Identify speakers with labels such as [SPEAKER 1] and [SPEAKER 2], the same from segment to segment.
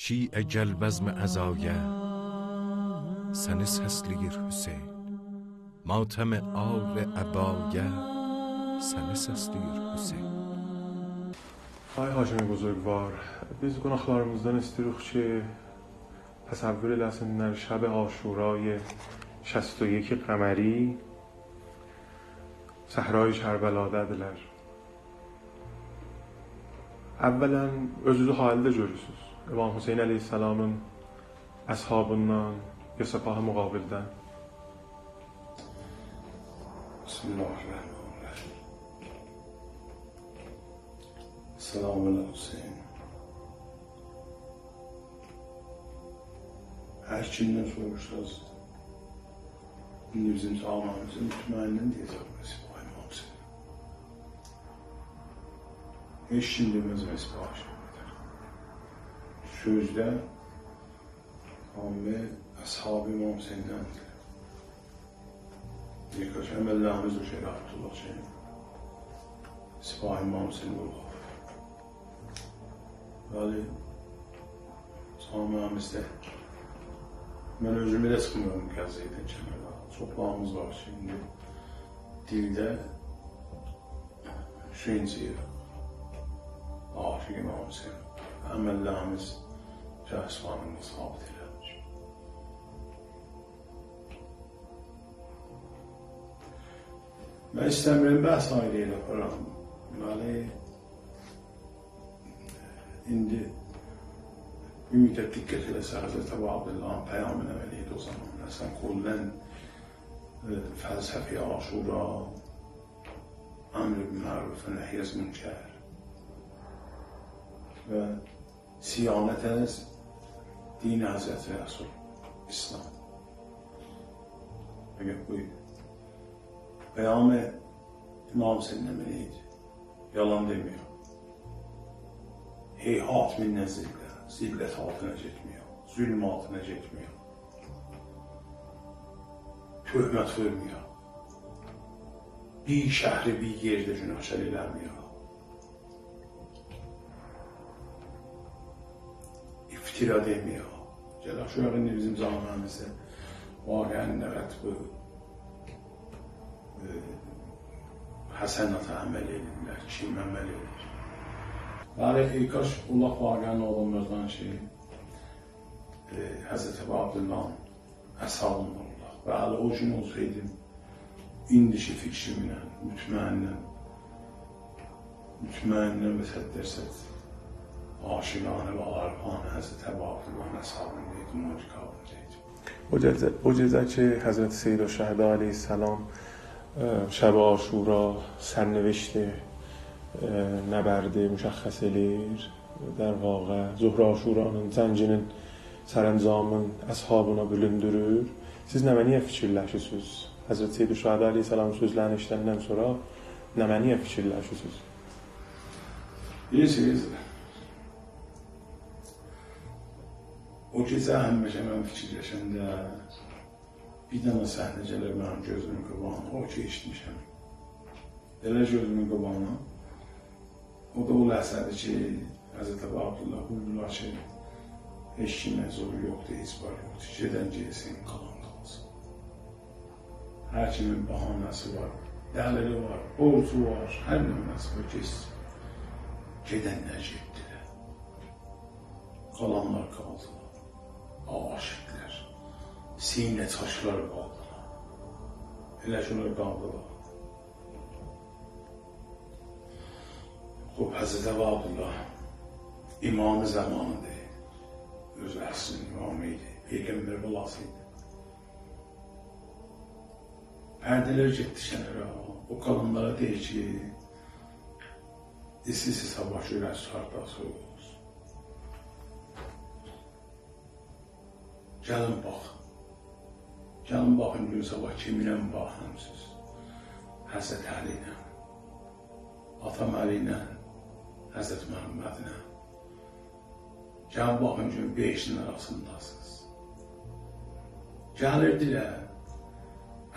[SPEAKER 1] şiə gəlbəzmə əzaya, səni səsləyir Hüseyn. Matəm-i al-i əbaya, səni səsləyir Hüseyn.
[SPEAKER 2] Ay Hacı Buzurgvar, biz qonaqlarımızdan istirik ki, təsəvvür eləsinlər şəb Aşurayı 61 qəməri Səhra-i Kərbələdədirlər. Əvvələn özünüzü haldə görürsünüz. İmam Hüseyn əleyhissalamın əshabından ya səpahı müqabildən.
[SPEAKER 3] Bismillahirrahmanirrahim. Selamun Hüseyin. Her kimden sorursanız, bizim zamanımızın mütmaindən deyəcək Mesih-i İmam Hüseyin. Heç kim deməz Mesih-i Aşırıdır. Sözdə Hamle Ashab-ı İmam Hüseyin'dendir. Birkaç əməllərimiz o şərait olacaq. Mesih-i İmam Hüseyin olur. Bəli, camiamızda mən özümü də sıxmıyorum qəziyədən kənara. Çoxlarımız var şimdi. Dildə Hüseyinciyə, Aşıq İmam Hüseyin. Əməllərimiz cəhsvanımız sabit eləmiş. Mən istəmirəm bəhs ayrı elə param. Bəli, indi bir müddət diqqət eləsə Həzrət Əbu Abdullahın peyamına veriydi o zaman. Məsələn, kullən fəlsəfi Aşura, əmr-i məruf və nəhyəz münkər və siyanət əz din Həzrət Rəsul İslam. Əgər buyur. Peyam-ı İmam Hüseyin əməliydi. Yalan demiyor. Heyhat minnə zillət altına getmiyor. Zülm altına getmiyor. Töhmət vermiyor. Bir şəhri bir yerdə günahkar eləmiyor. İftira demiyor. Cəlaşu indi bizim zamanımızda vaqəən nəvət bu həsənata əməl edirlər, kim əməl edir. Bəli, ilkaş Allah vaqəən olunmazdan ki, Həzrət Əbu Abdullahın əshabın olurlar. Bəli, o gün olsaydım, indiki fikrimlə, mütməinnən və səddərsət, aşiqanə və arifanə Həzrət Əbu Abdullahın əshabın deydim, məcikabın deydim.
[SPEAKER 2] O gecə ki, Həzrət Seyyid-i Şəhədə aleyhissalam şəb Aşura sərnivişti, nəbərdi müşəxəs edir. در واقع Zuhra Aşuranın, zəncinin sərəncamın əshabına bölündürür. Siz nəməniyə fikirləşirsiniz? Həzrət Seyyid-i Şəhədə aleyhissalamın sözlərini işləndən sonra nəməniyə fikirləşirsiniz?
[SPEAKER 3] Bilirsiniz, o gecə həmişə mən fikirləşəndə bir dənə səhnə gəlir mənim gözümün qabağına, o ki eşitmişəm. Elə gözümün qabağına. O da o ləhsədir ki, Həzrət Əbu Abdullah buyururlar ki, heç kimə zoru yoxdur, heç var yoxdur, gedən gelsin, qalan qalsın. Hər kimin bahanəsi var, dəlili var, borcu var, hər nömrəsi var, geçsin. Gedənlər getdilər. Qalanlar qaldılar, aşıqlar, sinə taşlar qaldılar. Elə şunlar qaldılar. Xub, Həzrət Əbu Abdullah imamı zamanıdır. Öz əslinin imamıydı, Peyğəmbər balasıydı. Pərdələr getdi kənara, o qalanlara deyir ki, siz sabah görərsiniz, hardası olsun. Gəlin baxın. Gəlin baxın gün sabah kiminlə baxınsınız. Həzrət Əli ilə, Atam Əli ilə, Həzrət Məhəmmədlə. Gəlin baxın gün 5'in arasındasınız. Gəlirdilər,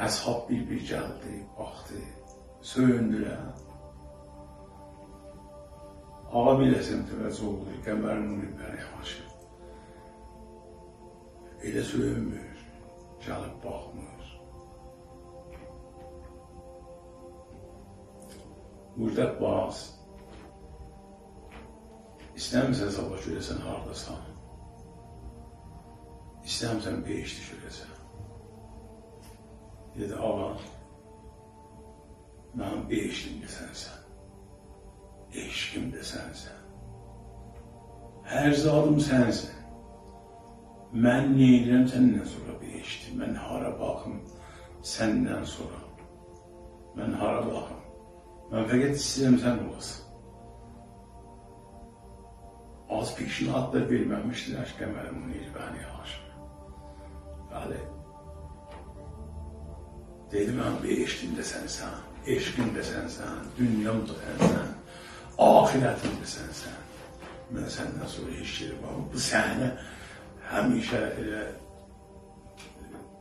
[SPEAKER 3] əshab bir gəldi, baxdı, söyündülər. Ağa biləsən təvəzzü oldu, qəmərin ünlü bəri haşım. elə söyünmür, gəlib baxmır. Burada baz, istəmirsən sabah görəsən hardasan, istəmirsən beşli görəsən. Dedi, ağa, mənim beşlim də sənsən, eşkim də sənsən, hər zadım sənsən. Mən neyirəm səndən sonra beşli, mən hara baxım səndən sonra, mən hara baxım. Mən fəqət istəyirəm sən olasın. Az pişinat da verməmişdir aşk əməlim Munir bəni aşıq. Bəli. Dedim, mən beşlim də sənsən, eşqim də sənsən, dünyam da sənsən, ahirətim də sənsən. Mən səndən sonra eşkirim. Bu səhnə həmişə elə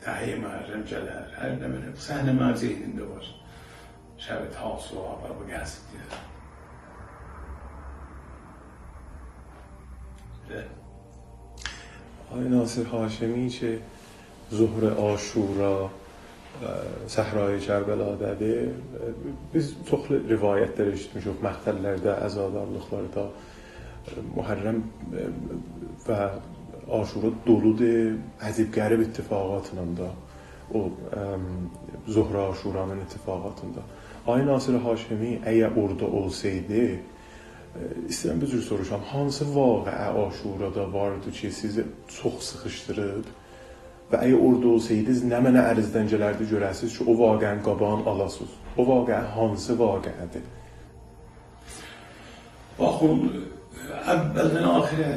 [SPEAKER 3] təhiyyəm ərəm gələr, hər nə mənə. Bu səhnə mənim zehnimdə var. Şəbət Hasu var, bu gəlsin deyir.
[SPEAKER 2] آقای ناصر هاشمی که ظهر عاشورا Səhrayı Kərbəladadır. Biz çoxlu rivayətlər eşitmişik, məqtəllərdə, əzadarlıqlarda. Muharrem və Aşura doludur, əzib qərib ittifaqatla da. O Zuhra Aşuranın ittifaqatında. Ay Nasir Haşimi əgər orada olsaydı, istəyirəm bir cür soruşam, hansı vaqiə Aşurada vardı ki, sizi çox sıxışdırıb və əgər orada olsaydınız, nə mənə ərizdən gələrdi görəsiniz ki, o vaqiənin qabağını alasınız. O vaqiə hansı vaqiədir?
[SPEAKER 3] Baxın, əvvəldən axirə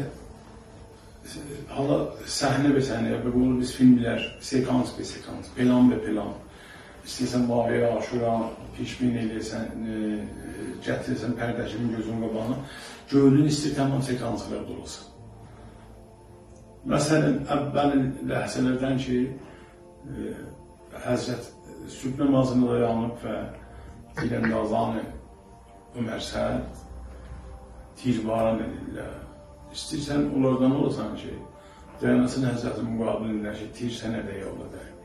[SPEAKER 3] hala səhnə və səhnəyə və bunu biz filmlər sekans və sekans, plan və plan. İstəyirsən vaqiə Aşura pişmin eləyirsən, gətirirsən pərdəşimin gözünün qabağına, gönlün istəyir tamam sekanslar olsun. Məsələn, əvvəlin ləhzələrdən ki, Həzrət sübh namazını dayanıb və Tirəndazanı Ömər Səd tirbaran edirlər. İstəyirsən, onlardan olasan ki, dayanasın Həzrətin müqabilində ki, tir sənə də yola dəymiyor.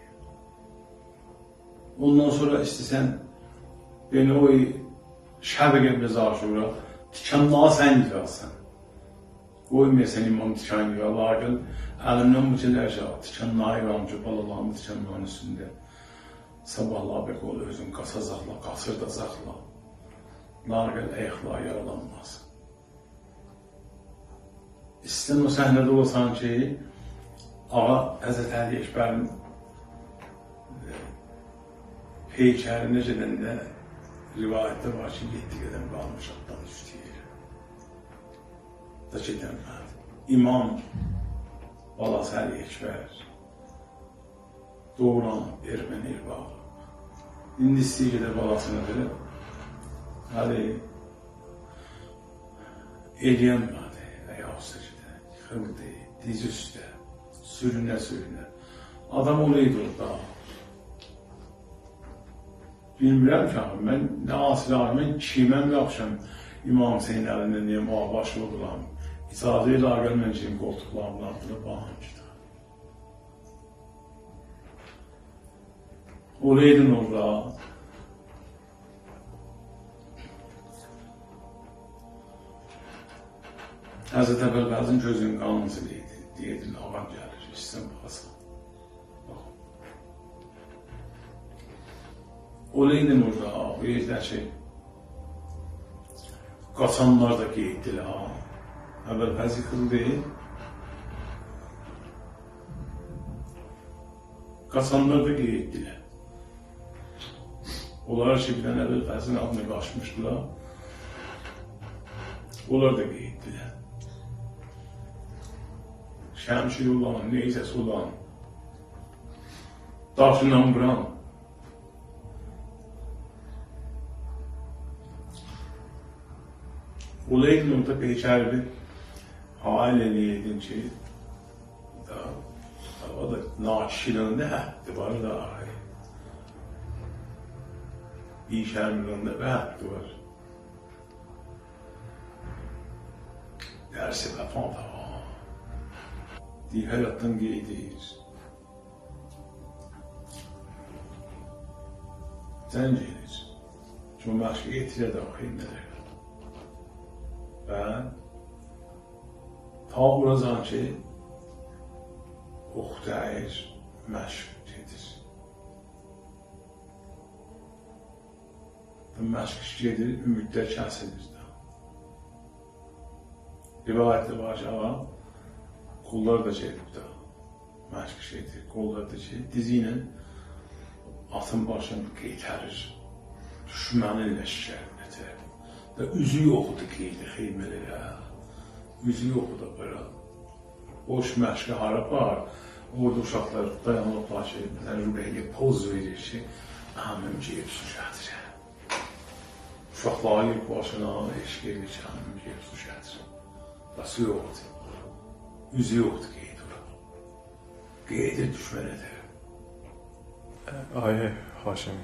[SPEAKER 3] Ondan sonra istəyirsən, beni o şəb-i qəbləz Aşura tikanlığa sən yıqalsan. Qoymayasan imam tikan yıqal, lakin əlimdən bu şeylər tikanlığa yıqalım ki, balalarımı tikanlığın üstündə. Sabahla bək ol özün qasazaqla, qasır da zaqla. Lakin əyxla yaralanmaz. İstəyən o səhnədə olasan ki, ağa Həzrət Əli Ekbərin heykərinə gedəndə rivayətdə var ki, 7 qədəm qalmış atdan üstəyir. Da gedənlər. İmam balası Əli Ekbər doğuran erməni irbağı. İndi istəyir gedə balasını verib. Əli eləyən vardı, əyə üstə yıxıldı, diz üstə, sürünə. Adam olaydı orada. Bilmirəm ki, mən nə asilarım, mən kiməm yapışam İmam Hüseyin əlindən deyəm, başlı oduram. İcazə ilə ağır mən kim qoltuqlarımın altına bağım ki. Olaydın orada. Həzrət Əbəlqazın gözünün qanlısı deyirdin, ağam gəlir, istəyən baxasın. Olaydın orada, o yerdə ki, qaçanlar da qeyddilər. Əbəlqaz yıxıldı. Qaçanlar da qeyddilər. Onlar ki, bilən Əbəlqazın adını qaçmışdılar. Onlar da qeyddilər. Şəmşir olan, neyzəsi olan, daşından vuran, olaydın orada peykərli hail eləydin ki, o da nakişilində həddi var da, bir şərmilində və həddi var. Dərsi vəfa da var. deyib həyatdan qeydir. Zəng edir. Çون məşq etirə də xeyirlər. Və ta buracan ki, oxtayır, məşq gedir. Və məşq gedir, ümidlər kəsilir də. Rivayətdə var ki, ağa, qullar da gedib də, məşq gedir, qullar da ki, dizi ilə atın başını qeytərir, düşmənin leşkərini etər. Və üzü yoxdur qeydi xeymələrə, üzü yoxdur bura. Boş məşqə hara var, orada uşaqlar dayanıqlar ki, rübəyə poz verir ki, həmim geyib su gətirir. Uşaqlar yiyib başına eşq edir ki, həmim geyib su gətirir. Və su yoxdur, üzü yoxdur qeydi ora. Qeydir düşmən edər.
[SPEAKER 2] Ay Haşim,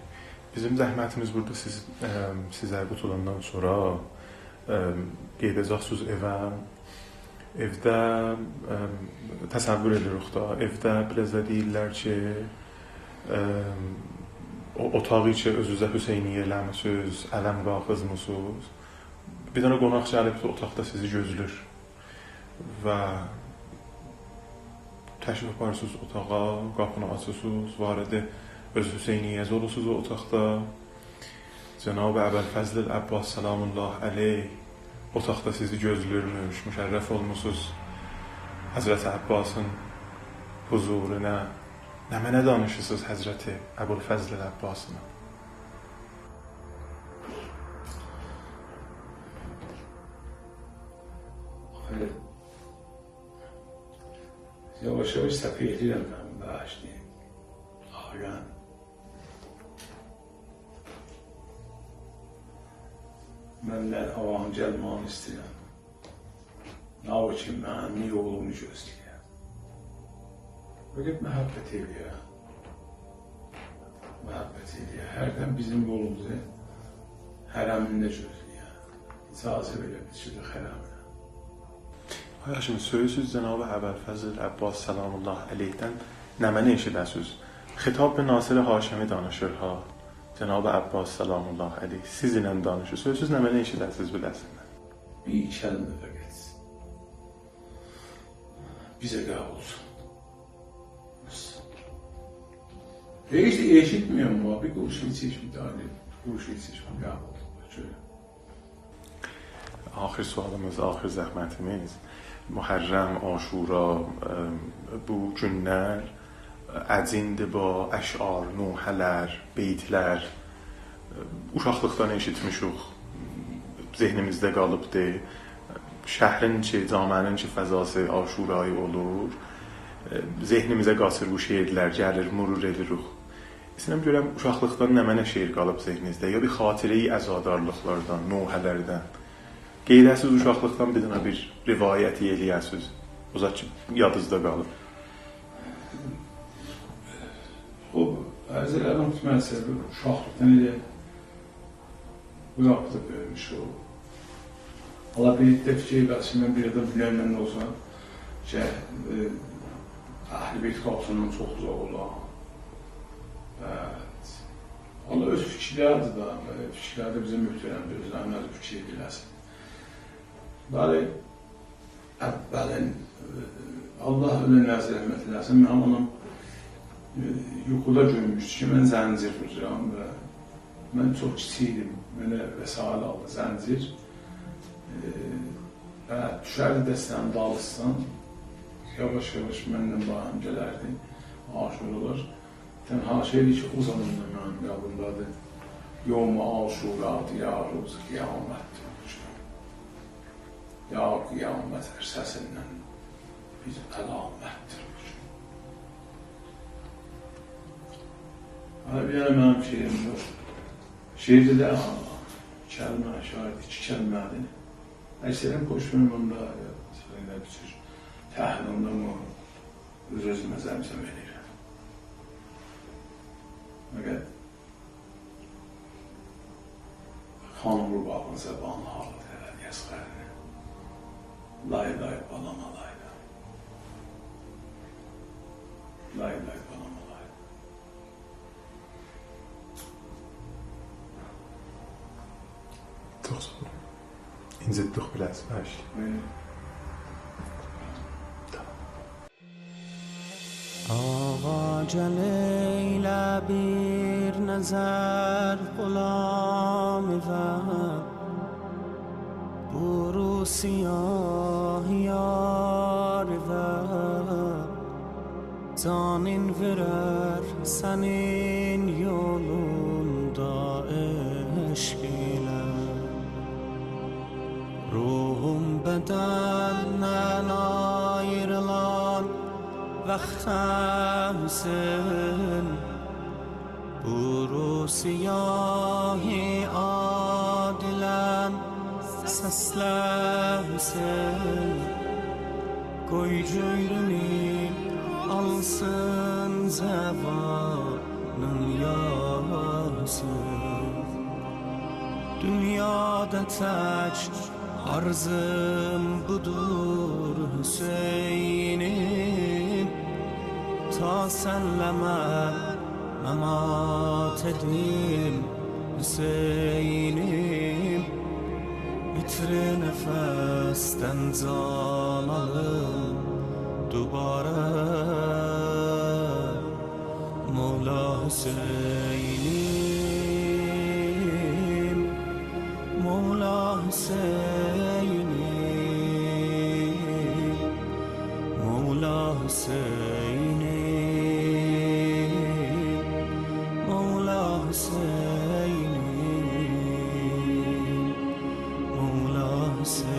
[SPEAKER 2] bizim zəhmətimiz burada sizə qutulandan sonra gedəcəksiniz evə. Evdə təsəvvür edirik da, evdə biraz da deyirlər ki, otağı ki özünüzə Hüseyniyə eləmisiniz, ələm qalxızmısınız. Bir dənə qonaq gəlib otaqda sizi gözlür və təşrif aparırsınız otağa, qapını açırsınız, varidi öz Hüseyniyyəz olursunuz o otaqda. Cənab-ı Əbəlfəzl Əbbas salamullah əleyh otaqda sizi gözlürmüş, müşərrəf olmuşsunuz Həzrəti Əbbasın huzuruna. Nə mənə danışırsınız Həzrəti Əbulfəzl Əbbasına?
[SPEAKER 3] Yavaş-yavaş səfih edirəm mən bağışlayayım. Ağayan. Mənlər havanı gəlmanı istəyirəm. Nə o ki, mənim yolunu gözləyəm. Fəqət məhəbbət eləyəm. Məhəbbət eləyəm. Hərdən bizim yolumuzu hərəmində gözləyəm. İcazə belə biçilir hərəmində.
[SPEAKER 2] Şimdi söylüyorsunuz Cenab-ı Əbəlfəzl Əbbas salamullah əleyhdən nə mənə eşidəsiniz? Xitab və Nasir-i Haşimi danışır ha. Cenab-ı Əbbas salamullah əleyh sizinlə danışır. Söylüyorsunuz nə mənə eşidəsiniz biləsiniz?
[SPEAKER 3] Bir kəlmə fəqət. Bizə qəbul olsun. Heç də eşitmiyorum bu. Bir quruşun seçim tane. Quruşun seçim qəbul olsun.
[SPEAKER 2] Axir sualımız, axir zəhmətimiz. Muhərrəm, Aşura, bu günlər əcindir ba, əşar, nuhələr, beytlər, uşaqlıqdan eşitmişik, zehnimizdə qalıbdır. Şəhrin ki, camənin ki, fəzası Aşurayı olur, zehnimizə qaçır bu şeirlər, gəlir, murur edirik. İstəyirəm görəm, uşaqlıqdan nə mənə şeir qalıb zehninizdə, ya bir xatirəyi əzadarlıqlardan, nuhələrdən. Qeydəsiz uşaqlıqdan bir dənə bir rivayəti eləyəsiniz. Uzaq ki, yadınızda qalıb.
[SPEAKER 3] O, ərzələrin mütməlisəbi uşaqlıqdan elə bu yapıda böyümüş o. Allah bir də fikir bəsimən bir də bilənmən olsa ki, əhl-i beyt qalsından çox uzaq olan. Allah öz fikirlərdir da, fikirlərdə bizə mühtərəmdir, özlərinə fikir biləsin. Bəli, əvvəlin Allah öyle nəzir rəhmət eləsin, mənim anam yuxuda görmüşdü ki, mən zəncir vuracağım və mən çox kiçiydim, mənə vəsail aldı zəncir və düşərdi dəstənin dalısından, yavaş-yavaş mənlə bağım gələrdi, aşur olur. Tənha şeydir ki, o zaman da mənim qabımdadır, yom-u aşuradı, ya ruz qiyamətdir. Ya qiyamət ərsəsindən bir əlamətdir. Bir dənə mənim şeirim var. Şeirdə də kəlmə, şahid, 2 kəlmədir. Əksərin qoşmamında, söylə biçir, təhlilində mı öz-özümə zəmzəm edirəm. Məqəd xanım rubabın zəbanı halı tərəd yəsqərini. Lay lay balama lay lay.
[SPEAKER 2] inzet doch biraz başla.
[SPEAKER 4] آقا جلیل بیر نظر غلام و برو سیاه yar ve Zanin verer senin yolunda eşk ile Ruhum bedenden ayrılan vaqtimsin Buru siyahi adilen seslensin Koy cüyrünü alsın zevanın yasın Dünyada tek arzım budur Hüseyin'im Ta senle memat edim Hüseyin'im İtri nefesten can alım Dubara Mevla Hüseyin'im Mevla Hüseyin'im Mevla Hüseyin'im Mevla Hüseyin'im Mevla Hüseyin'im